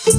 আমি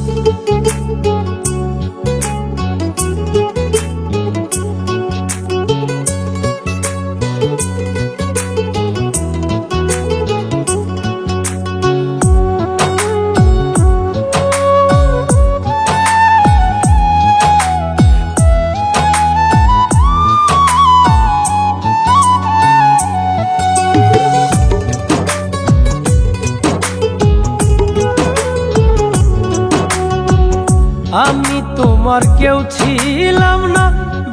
তোমার কেউ ছিলাম না,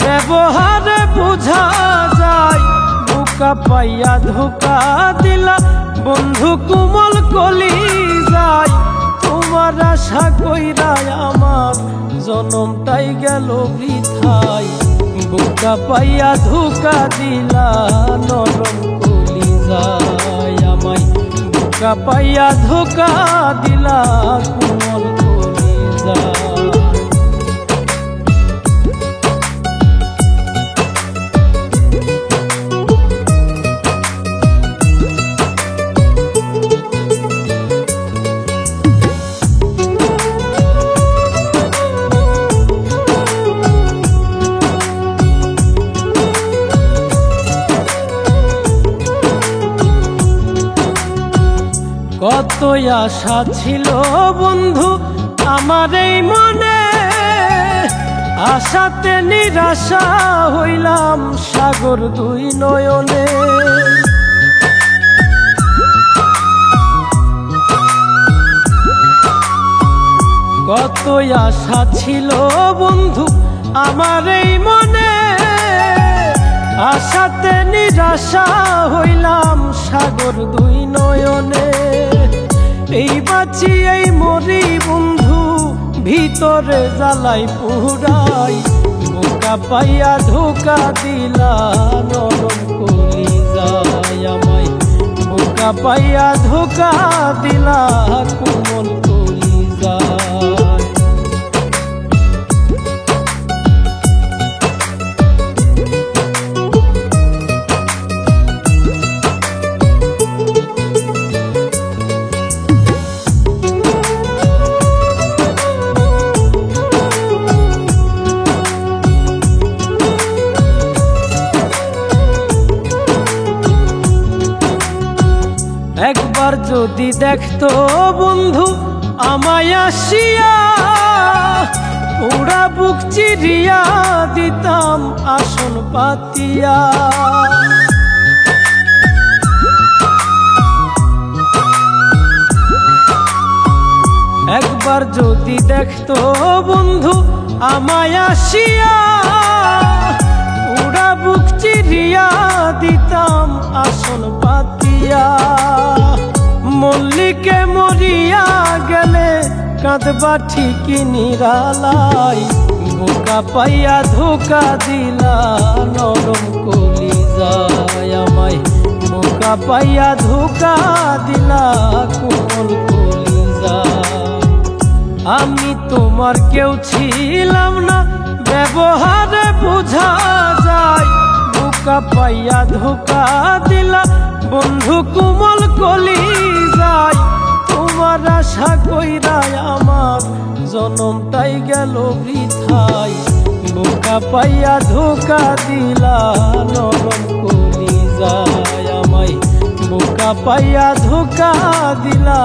ব্যবহারে বোঝা যায়। বোকা পাইয়া ধোকা দিলা বন্ধু কোমল কলি যায়। তোমার আশা কইরা আমার জনমটাই গেল বৃথায়। বোকা পাইয়া ধোকা দিলা নরম কলি যায় আমায়। বোকা পাইয়া ধোকা দিলা কোমল কলি যায়। কত আশা ছিল বন্ধু আমার এই মনে, আশাতে নিরাশা হইলাম সাগর দুই নয়নে। কত আশা ছিল বন্ধু আমার এই মনে, আশাতে নিরাশা হইলাম সাগর দুই নয়নে। এই বাঁচি এই মরি বন্ধু ভিতরে জ্বালাই পুরাই। বোকা পাইয়া ধোকা দিলা নরম কলি যায় আমায়। বোকা পাইয়া ধোকা দিলা কোমল কলি যায়। একবার যদি দেখতো বন্ধু আমায় আসিয়া, পুরা বুক চিরিয়া দিতাম আসন পাতিয়া। একবার যদি দেখতো বন্ধু আমায় আসিয়া, পুরা বুক চিরিয়া দিতাম আসন পাতিয়া। মল্লিকে মরিয়া গেলে কাঁদবা ঠিকই নিরালাই। বোকা পাইয়া ধোকা দিলা নরম কলি যায় আমায়। বোকা পাইয়া ধোকা দিলা কোমল কলি যায়। আমি তোমার কেউ ছিলাম না, ব্যবহারে বোঝা যায়। বোকা পাইয়া ধোকা দিলা বন্ধু কোমল কলি যায়। তোমার আশা কইরা আমার জনমটাই গেল বৃথায়। বোকা পাইয়া ধোকা দিলা নরম কলি যায় আমায়। বোকা পাইয়া ধোকা দিলা